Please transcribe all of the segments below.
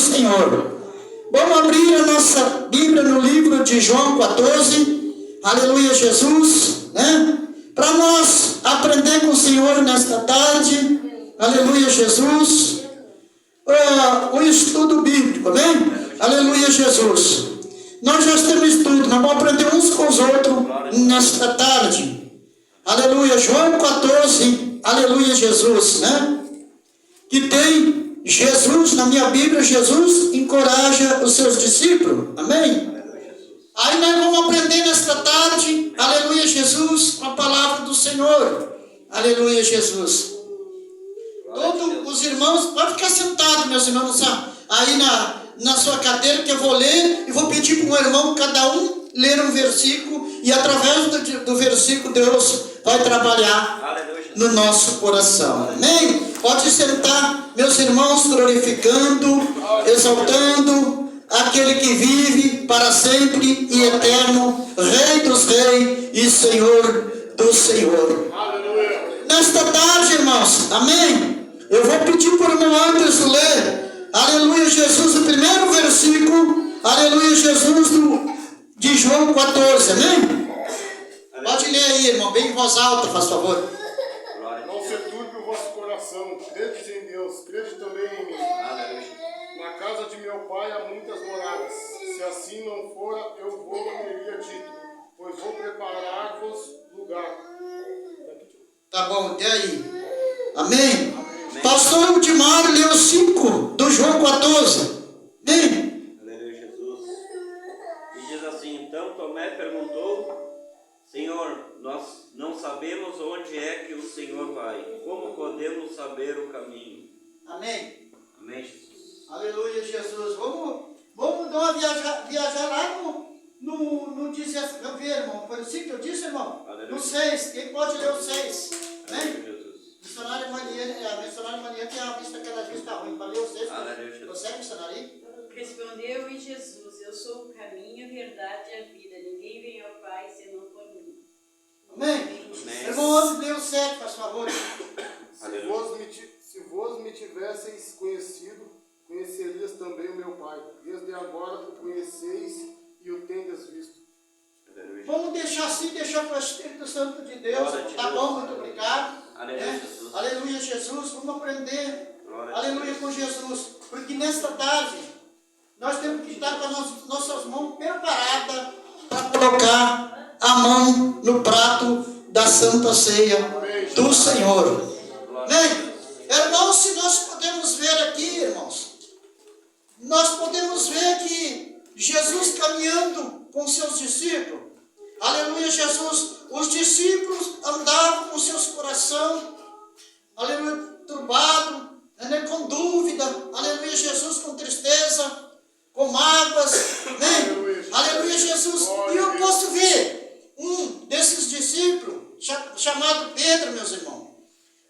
Senhor. Vamos abrir a nossa Bíblia no livro de João 14. Aleluia, Jesus, né? Para nós aprender com o Senhor nesta tarde. Aleluia, Jesus. O estudo bíblico, amém? Aleluia, Jesus. Nós já temos estudo, nós vamos aprender uns com os outros nesta tarde. Aleluia, João 14. Aleluia, Jesus, né? Que tem Jesus, na minha Bíblia, Jesus encoraja os seus discípulos, amém? Aí nós vamos aprender nesta tarde, aleluia, Jesus, com a palavra do Senhor, aleluia, Jesus. Todos os irmãos, pode ficar sentado, meus irmãos, aí na sua cadeira, que eu vou ler, e vou pedir para o irmão, cada um, ler um versículo, e através do versículo, Deus vai trabalhar no nosso coração, amém? Pode sentar, meus irmãos, glorificando, exaltando aquele que vive para sempre e eterno, Rei dos Reis e Senhor do Senhor. Nesta tarde, irmãos, amém? Eu vou pedir para o irmão Anderson ler, aleluia, Jesus, o primeiro versículo, aleluia, Jesus, de João 14, amém? Pode ler aí, irmão, bem em voz alta, faz favor. Não se turbe o vosso coração, credes em Deus, crede também em mim. Na casa de meu pai há muitas moradas. Se assim não fora, eu vou teria dito, pois vou preparar-vos lugar. Tá bom, e aí? Amém? Pastor Ultimar leu 5 do João 14. Amém? Aleluia, Jesus. E diz assim: então Tomé perguntou: Senhor, nós não sabemos onde é que o Senhor vai. Como podemos saber o caminho? Amém? Amém, Jesus. Aleluia, Jesus. Vamos dar uma viajar lá no 16. Vamos ver, irmão. Foi assim que eu disse, irmão? Aleluia. No 6. Quem pode ler o 6? Aleluia, Amém? Jesus. Missionário Mania tem a vista cada vez está ruim. Para ler o 6. Aleluia, Jesus. Consegue, missionário? Respondeu-lhe Jesus: eu sou o caminho, a verdade e a vida. Ninguém vem ao Pai senão por mim. Amém? Amém. Irmão, Anderson, lê o 7, por favor. Se vos me tivesseis conhecido, conhecerias também o meu Pai. Desde agora o conheceis e o tendes visto. Aleluia. Vamos deixar assim, deixar com o Espírito Santo de Deus. Glória a Tá Deus. bom, muito obrigado. Aleluia, Jesus. Aleluia, Jesus. Vamos aprender. Glória a Aleluia, Deus. com Jesus. Porque nesta tarde, nós temos que estar com as nossas mãos preparadas para colocar a mão no prato da Santa Ceia do Senhor. Amém? Irmãos, se nós podemos ver aqui, irmãos, nós podemos ver que Jesus caminhando com seus discípulos, aleluia, Jesus, os discípulos andavam com seus corações, aleluia, turbados, com dúvida, aleluia, Jesus, com tristeza, com mágoas, amém? Aleluia, Jesus. E eu posso ver um desses discípulos, chamado Pedro, meus irmãos.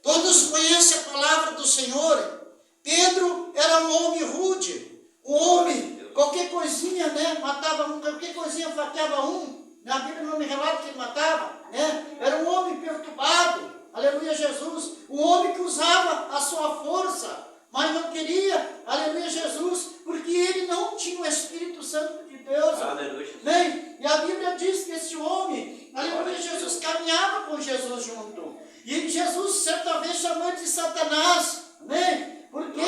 Todos conhecem a palavra do Senhor. Pedro era um homem rude, um homem, qualquer coisinha, né, matava um, qualquer coisinha faqueava um. Na Bíblia não me relata que ele matava, né? Era um homem perturbado, aleluia, Jesus. Um homem que usava a sua força, mas não queria, aleluia, Jesus, porque ele não tinha o Espírito Santo de Deus. Aleluia. Amém? E a Bíblia diz que esse homem, aleluia, Jesus, caminhava com Jesus junto. E Jesus certa vez chamou de Satanás, amém? Porque,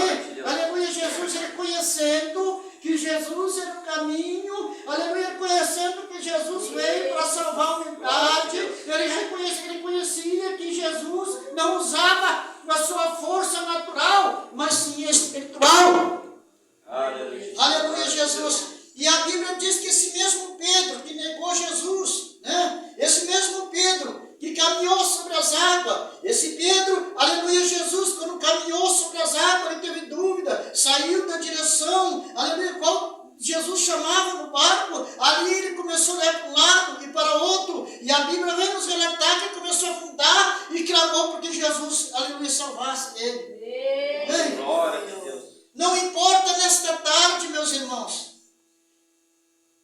aleluia, Jesus, ele conhecendo que Jesus era o caminho, aleluia, conhecendo que Jesus veio para salvar a humanidade, ele conhecia que Jesus não usava a sua força natural, mas sim espiritual. Aleluia. Aleluia, Jesus. E a Bíblia diz que esse mesmo Pedro que negou Jesus, né? Esse mesmo Pedro que caminhou sobre as águas, esse Pedro, aleluia, Jesus, quando caminhou sobre as águas, ele teve dúvida, saiu da direção, aleluia, qual Jesus chamava no barco, ali ele começou a olhar para um lado e para outro, e a Bíblia vem nos relatar que ele começou a afundar e clamou porque Jesus, aleluia, salvasse ele. Amém? Glória a Deus. Não importa nesta tarde, meus irmãos.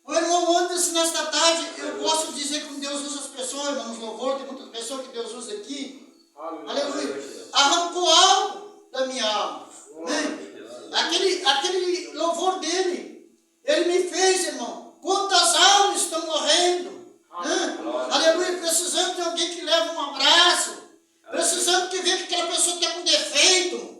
O irmão Anderson, nesta tarde, eu posso dizer como Deus usa as pessoas, irmãos, louvor, tem muitas pessoas que Deus usa aqui. Aleluia. Arrancou algo da minha alma. Amém? aquele louvor dele. Ele me fez, irmão. Quantas almas estão morrendo? Né? Aleluia, precisando de alguém que leva um abraço. Precisando que veja que aquela pessoa está com defeito.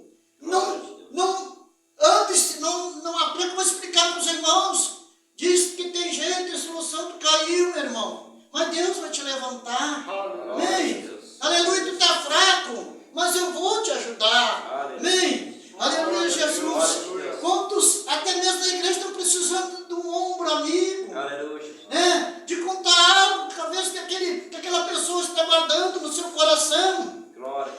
Antes, não aprenda, eu vou explicar para os irmãos. Diz que tem gente, a solução tu caiu, meu irmão. Mas Deus vai te levantar. Amém? Aleluia, tu está fraco, mas eu vou te ajudar. Amém? Aleluia, Jesus. Quantos, até mesmo na igreja, estão precisando de um ombro amigo. Né? De contar algo, talvez que aquela pessoa está guardando no seu coração.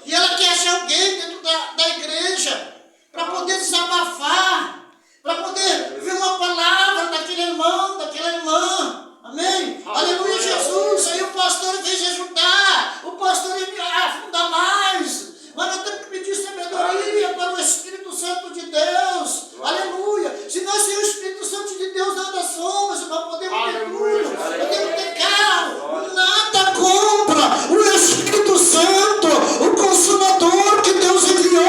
E ela quer achar alguém dentro da igreja para poder desabafar, para poder ver uma palavra daquele irmão, daquela irmã. Amém? Aleluia, Jesus. Aí o pastor veio ajudar, o pastor ia me afundar mais. Mas nós temos que pedir sabedoria para o Espírito Santo de Deus. Aleluia. Se nós temos o Espírito Santo de Deus, nada somos. Nós podemos ter tudo. Podemos ter carro. Nada compra o Espírito Santo, o Consolador que Deus enviou.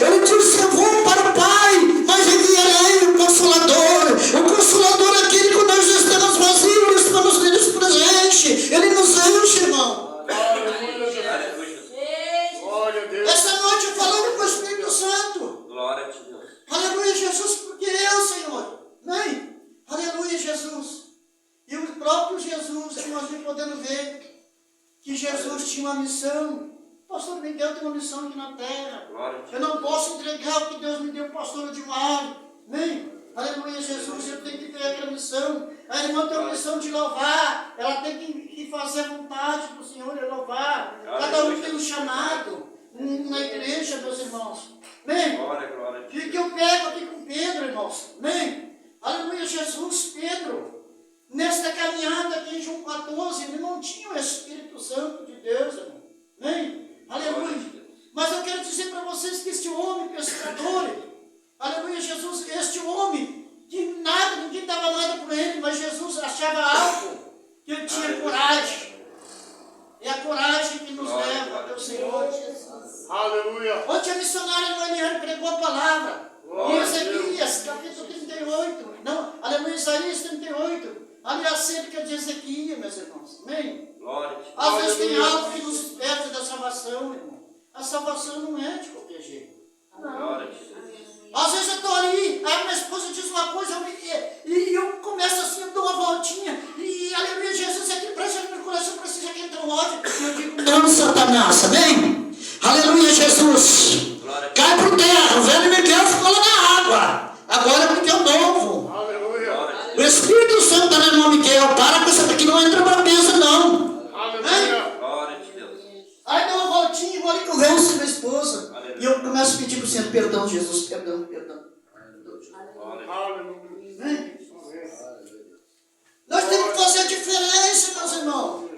Ele disse: eu vou para o Pai, mas enviarei o Consolador. O Consolador é aquele que nós estamos vazios, para nos dar presente. Ele nos enche, irmão. Essa noite eu falando com o Espírito Santo. Glória a Deus. Aleluia, Jesus, porque eu, Senhor. Amém? Aleluia, Jesus. E o próprio Jesus, que nós vamos podendo ver que Jesus tinha uma missão. O pastor Miguel tem uma missão aqui na terra. Eu não posso entregar o que Deus me deu, pastor Edmar. Amém? Aleluia, Jesus, eu tenho que ter aquela missão. A irmã tem uma missão de louvar. Ela tem que fazer a vontade do Senhor e louvar. Cada um tem um chamado na igreja, meus irmãos. Amém? E que eu pego aqui com Pedro, irmãos. Amém? Aleluia, Jesus, Pedro. Nesta caminhada aqui em João 14, ele não tinha o Espírito Santo de Deus, irmão. Amém? Aleluia. Mas eu quero dizer para vocês que este homem pescador, aleluia, Jesus, este homem, que nada, ninguém dava nada por ele, mas Jesus achava algo, que ele tinha coragem. É a coragem que nos leva até o Senhor Jesus. Aleluia. Ontem a missionária Noeliane pregou a palavra. Em Ezequias, capítulo 38. Não, aleluia, Isaías 38. Ali acerca de Ezequias, meus irmãos. Amém? Às vezes tem algo que nos desperta da salvação, irmão. A salvação não é de qualquer jeito. Não. Às vezes eu estou ali, aí minha esposa diz uma coisa e eu começo assim, eu dou uma voltinha e aleluia, Jesus, aqui presta no meu coração, precisa que entre um ódio. Eu digo: não, Satanás, amém? Aleluia, Jesus. Cai por terra, o velho Miguel ficou lá na água. Agora é Miguel novo. Aleluia. O Espírito Santo está no irmão Miguel. Para com essa daqui, não entra pra mesa, não. Aleluia. Aí dá uma voltinha e vou ali converso com minha esposa. E eu começo a pedir para o Senhor: perdão, Jesus, perdão. Aleluia. Amém? Nós temos que fazer a diferença, meus irmãos.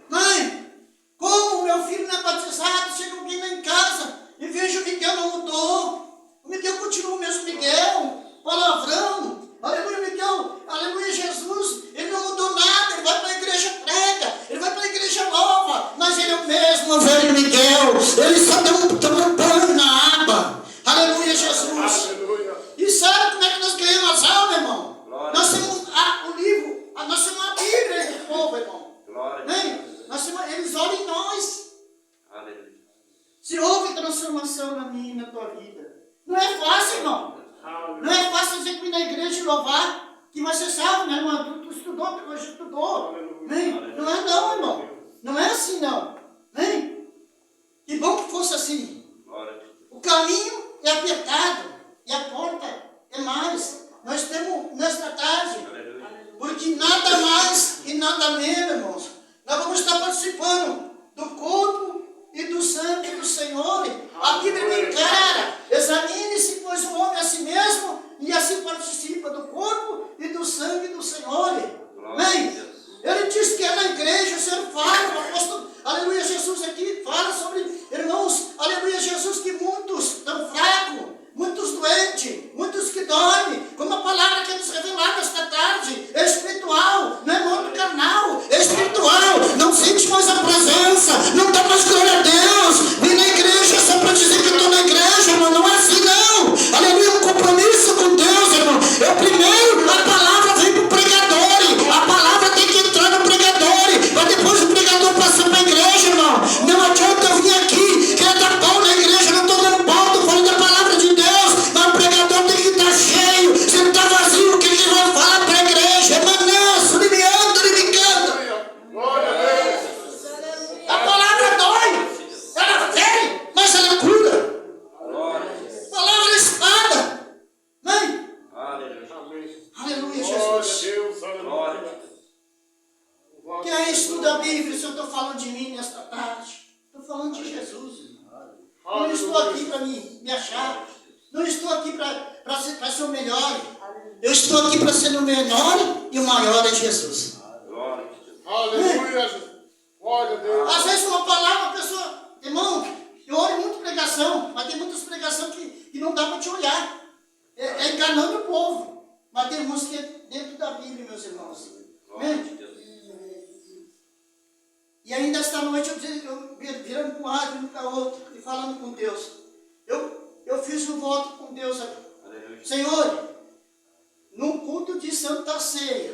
Mãe, como o meu filho não é batizado, chega alguém lá em casa e vejo o Miguel não mudou. O Miguel continua o mesmo Miguel, palavrão. Aleluia, Miguel, aleluia, Jesus. Ele não mudou nada, ele vai para a igreja prega, ele vai para a igreja nova, mas ele é o mesmo velho Miguel. Ele só toma um banho na água. Aleluia, Jesus. Aleluia. E sabe como é que nós ganhamos as almas, irmão? Nós temos o livro, nós temos a Bíblia do povo, irmão. Amém? Eles olham em nós. Se houve transformação na minha e na tua vida. Não é fácil, irmão. Não é fácil dizer que ir na igreja e louvar, que vai ser salvo, né, irmão? Tu estudou, tu hoje estudou. Amém? Não é não, irmão. Não é assim, não. Amém? Que bom que fosse assim. O caminho é apertado e a porta é mais. Nós temos nesta tarde, porque nada mais e nada menos, irmãos. Nós vamos estar participando do corpo e do sangue do Senhor. A Bíblia bem clara: examine-se, pois, o homem a si mesmo, e assim participa do corpo e do sangue do Senhor. Amém? Ele diz que é na igreja, o Senhor fala, o apóstolo, aleluia, Jesus aqui fala sobre, irmãos, aleluia, Jesus, que muitos estão fracos, muitos doentes, muitos que dormem, como a palavra que é nos revelada esta tarde, é espiritual, não é muito carnal, é espiritual, não sente mais a presença, não dá mais glória a Deus, vem na igreja só para dizer que eu estou na igreja, mas não é assim não, aleluia, um compromisso aqui para ser o melhor. Eu estou aqui para ser o menor e o maior é Jesus. Glória a Deus. Aleluia, Jesus. Glória a Deus. Às vezes uma palavra, a pessoa, irmão, eu olho muito pregação, mas tem muitas pregações que não dá para te olhar. É enganando o povo. Mas tem uns que é dentro da Bíblia, meus irmãos. Glória a Amém? Deus. E ainda esta noite eu virando para um lado e para o outro e falando com Deus. Eu fiz um voto com Deus. Aleluia. Senhor, no culto de Santa Ceia,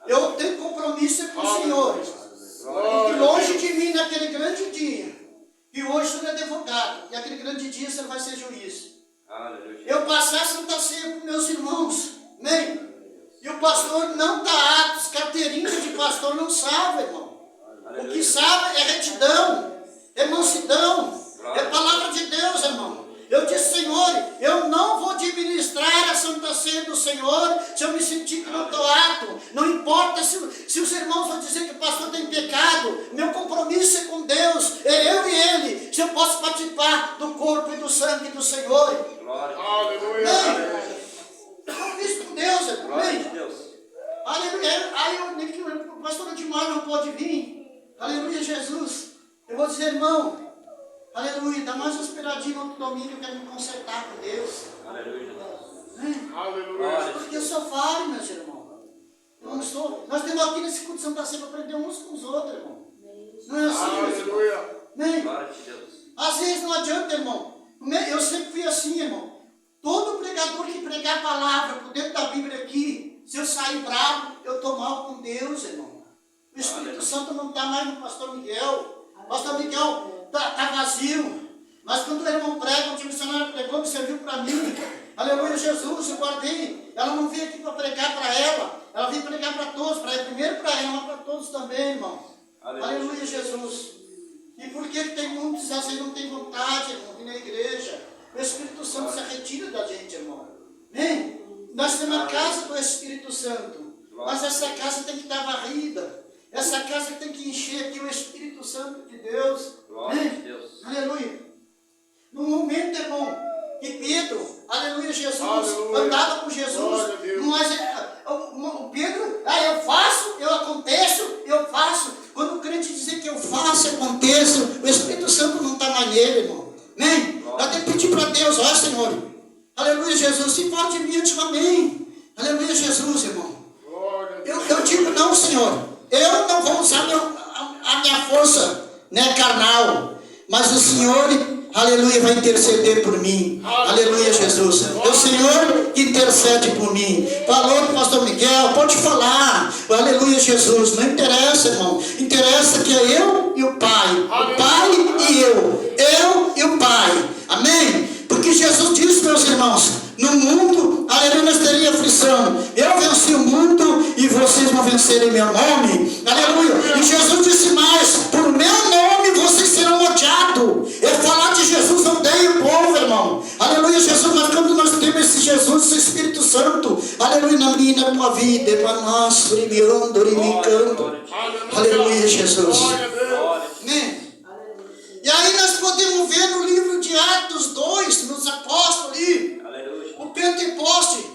eu tenho compromisso com o Senhor. E longe de mim naquele grande dia, que hoje o Senhor é advogado, e aquele grande dia o Senhor vai ser juiz. Aleluia. Eu passar a Santa Ceia com meus irmãos. Amém? E o pastor não está apto, carteirinha de pastor não salva, irmão. O que salva é retidão, é mansidão, é palavra de Deus, irmão. Eu disse, Senhor, eu não vou administrar a Santa Ceia do Senhor se eu me sentir que não estou apto. Não importa se os irmãos vão dizer que o pastor tem pecado. Meu compromisso é com Deus, é eu e ele. Se eu posso participar do corpo e do sangue do Senhor. Glória. Aleluia. Eu fiz com Deus, irmão. Glória a Amém? Deus. Aleluia. Aí o pastor Edmar não pode vir. Aleluia, Jesus. Eu vou dizer, irmão, aleluia, dá mais uma esperadinha no outro domingo, eu quero me consertar com Deus. Aleluia. Aleluia. Porque eu sou falho, meus irmãos. Eu não sou. Nós temos aqui nesse culto de Santa Ceia para aprender uns com os outros, irmão. Não é assim, meus irmãos. Aleluia. Amém? Glória a Deus. Às vezes não adianta, irmão. Eu sempre fui assim, irmão. Todo pregador que pregar a palavra por dentro da Bíblia aqui, se eu sair bravo, eu estou mal com Deus, irmão. O Espírito Santo não está mais no pastor Miguel. O pastor Miguel está vazio. Mas quando o irmão prega, o missionário pregou, me serviu para mim. Aleluia, Jesus, eu guardei. Ela não veio aqui para pregar para ela. Ela veio pregar para todos. Primeiro para ela, mas para todos também, irmão. Aleluia, Jesus. E por que tem muitos, às vezes não tem vontade, irmão, de ir na igreja? O Espírito Santo se retira da gente, irmão. Amém? Nós temos a casa do Espírito Santo. Mas essa casa tem que estar varrida. Essa casa tem que encher aqui o Espírito Santo de Deus. Glória a Deus. Aleluia. No momento, irmão, que Pedro, aleluia, Jesus, Aleluia. andava com Jesus. Glória a Deus. Mas o Pedro, eu faço, eu aconteço, eu faço. Quando o crente dizer que eu faço, aconteço, o Espírito Santo não está mais nele, irmão. Amém? Eu tenho que pedir para Deus, ó Senhor. Aleluia, Jesus, se fala de mim, eu digo amém. Aleluia, Jesus, irmão. Glória a Deus. Eu digo não, Senhor. Eu não vou usar a minha força, né, carnal. Mas o Senhor, aleluia, vai interceder por mim. Aleluia, Jesus. É o Senhor que intercede por mim. Falou para o pastor Miguel, pode falar. Aleluia, Jesus. Não interessa, irmão. Interessa que é eu e o Pai. O Pai e eu. Eu e o Pai. Amém? Porque Jesus disse, meus irmãos, no mundo, aleluia, nós teríamos aflição. Eu venci o mundo e vocês vão vencer em meu nome. Aleluia. E Jesus disse mais, por meu nome vocês serão odiados. É falar de Jesus, odeia o povo, irmão. Aleluia, Jesus. Mas quando nós temos esse Jesus, esse Espírito Santo, aleluia, na minha e na tua vida, é para nós, rimando, rimicando. Aleluia, Jesus. Glória a Deus. Amém? E aí nós podemos ver no livro de Atos 2, nos apóstolos ali, Aleluia. o Pentecoste,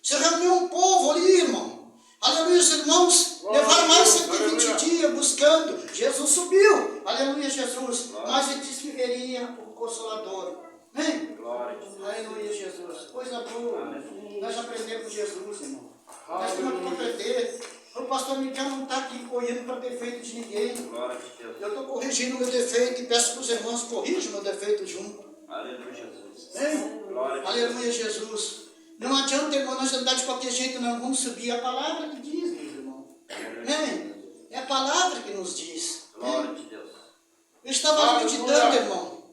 se reuniu um povo ali, irmão. Aleluia, os irmãos levaram mais de 120 dias buscando. Jesus subiu, aleluia, Jesus. Mas ele disse que veria o Consolador. Amém? Glória. Aleluia, Jesus. Coisa boa. Nós aprendemos com Jesus, irmão. Nós temos que aprender. O pastor Miguel não está aqui correndo para defeito de ninguém. Glória a Deus. Eu estou corrigindo o meu defeito e peço para os irmãos corrijam o meu defeito junto. Aleluia, Jesus. Hein? Glória a Deus. Aleluia, Jesus. Não adianta, irmão, nós andar de qualquer jeito, não. Vamos subir. A palavra que diz, meu irmão. Amém? É a palavra que nos diz. Glória a Deus. Eu estava meditando, irmão.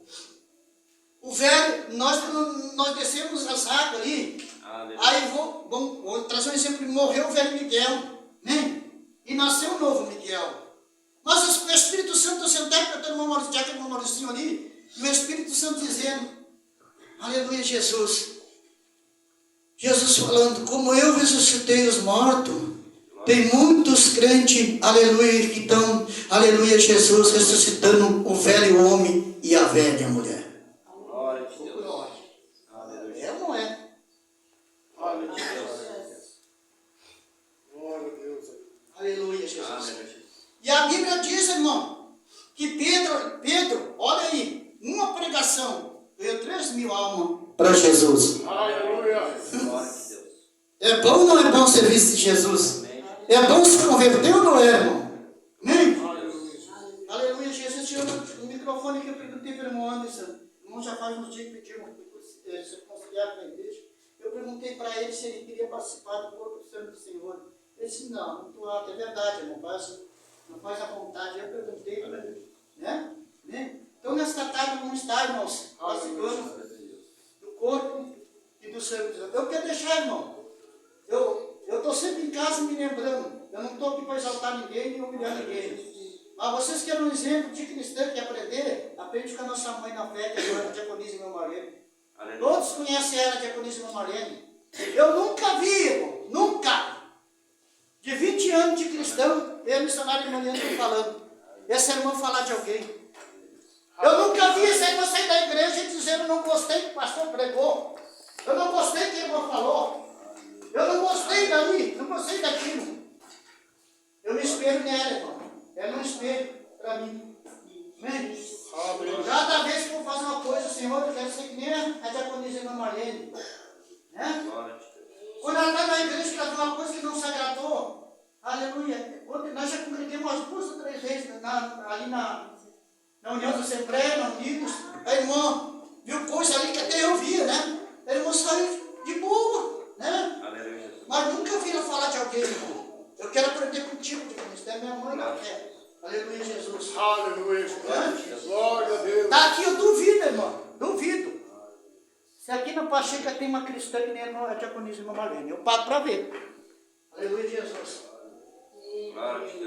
O velho, nós descemos as águas ali. Aleluia. Aí vou trazer um exemplo. Morreu o velho Miguel. Amém? E nasceu o novo Miguel. Mas o Espírito Santo sentado, cantando uma Mauricinho ali, e o Espírito Santo dizendo, aleluia, Jesus. Jesus falando, como eu ressuscitei os mortos, tem muitos crentes, aleluia, que estão, aleluia, Jesus, ressuscitando o velho homem e a velha mulher. Glória a Deus. Aleluia. É Aleluia. Glória a Deus. É bom ou não é bom o serviço de Jesus? É bom se converter ou não é, irmão? Amém? Aleluia, Jesus. Tinha um microfone que eu perguntei para o irmão Anderson. O irmão já faz uns dias que pediu ser conciliado na igreja. Eu perguntei para ele se ele queria participar do corpo santo do Senhor. Ele disse, não estou apto. É verdade, irmão. Não faz a vontade. Eu perguntei para ele. Né? Então, nesta tarde, vamos estar, irmãos, participando do corpo e do santo. Eu quero deixar, irmão. Eu estou sempre em casa me lembrando. Eu não estou aqui para exaltar ninguém nem humilhar ninguém. Mas vocês querem um exemplo de cristão que aprender? Aprende com a nossa mãe na fé, que é a diaconisa Irmã Marlene. Todos conhecem ela, a diaconisa Irmã Marlene. Eu nunca vi, irmão, nunca. De 20 anos de cristão, eu, missionário Irmã Marlene, estou falando. Essa irmã falar de alguém. Eu nunca vi essa irmã sair da igreja e dizer, eu não gostei que o pastor pregou. Eu não gostei que a irmã falou. Eu não gostei dali, não gostei daquilo. Eu me espelho nela, irmão. Ela é um espelho para mim. Amém? Cada vez que eu vou fazer uma coisa, Senhor, eu quero ser que nem a diaconisa Irmã Marlene. Né? Quando ela está na igreja, que ela faz uma coisa que não se agradou. Aleluia. Nós já congregamos umas 2 ou 3 vezes ali na União da Assembleia, na Unidos. A irmã viu coisa ali que até eu via, né? A irmã saiu de boa, né? Mas nunca vi ela falar de alguém, irmão. Eu quero aprender contigo, diaconisa. É minha mãe na fé. Aleluia, Jesus. Aleluia. Glória a Deus. Está aqui, eu duvido, irmão. Duvido. Se aqui na Pacheca tem uma cristã que nem a diaconisa Irmã Marlene, eu pago para ver. Aleluia, Jesus.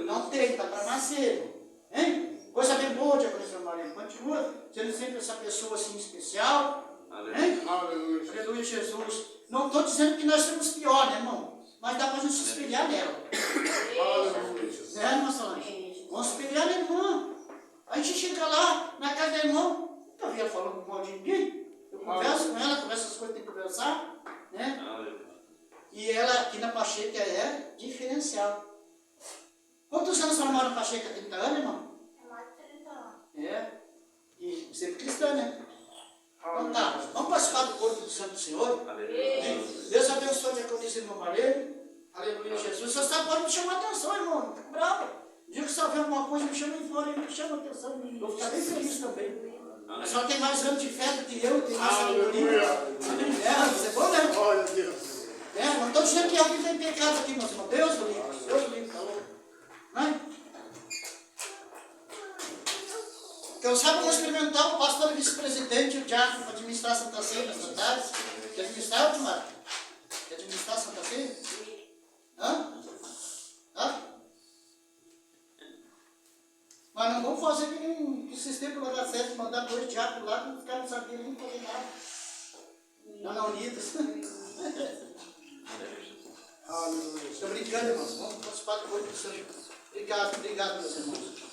Não tem, está para nascer. Hein? Coisa bem boa, diaconisa Irmã Marlene. Continua sendo sempre essa pessoa assim especial. Hein? Aleluia. Aleluia, Jesus. Não estou dizendo que nós somos pior, né, irmão? Mas dá para a gente se espelhar nela. Aleluia. Né, irmã Solange? Vamos espelhar a irmã. A gente chega lá na casa da irmã, nunca vi ela falando mal de ninguém. Eu converso com ela, converso as coisas que tem que conversar. Né? E ela aqui na Pacheca é diferencial. Quantos anos ela mora na Pacheca? 30 anos, irmão? É mais de 30 anos. É. E sempre cristã, né? Então tá, vamos participar do corpo do Santo Senhor. Deus abençoe a diaconisa Irmã Marlene. Aleluia, Jesus. Você sabe, pode me chamar a atenção, irmão. Não fico bravo. Digo que se ela vê alguma coisa, me chama em fora e me chama a atenção. Vou ficar bem feliz também. A senhora tem mais anos de fé do que eu, tem mais sabedoria. É, isso é bom, né? Glória a Deus. É, não estou dizendo que alguém tem pecado aqui, meus irmãos. Deus o livre. Deus o livre, falou. Né? Eu sabe como experimentar o pastor vice-presidente, o diácono, para administrar a Santa Ceia nesta tarde? Quer administrar, Timar? Quer administrar a Santa Ceia? Hã? Hã? Mas não vamos fazer que nem o sistema lá da sede, mandar 2 diáconos lá, que os caras não sabiam nem fazer nada. Lá na Unidas. Aleluia. Estou brincando, irmãos. Vamos participar do corpo do Senhor. Obrigado, meus irmãos.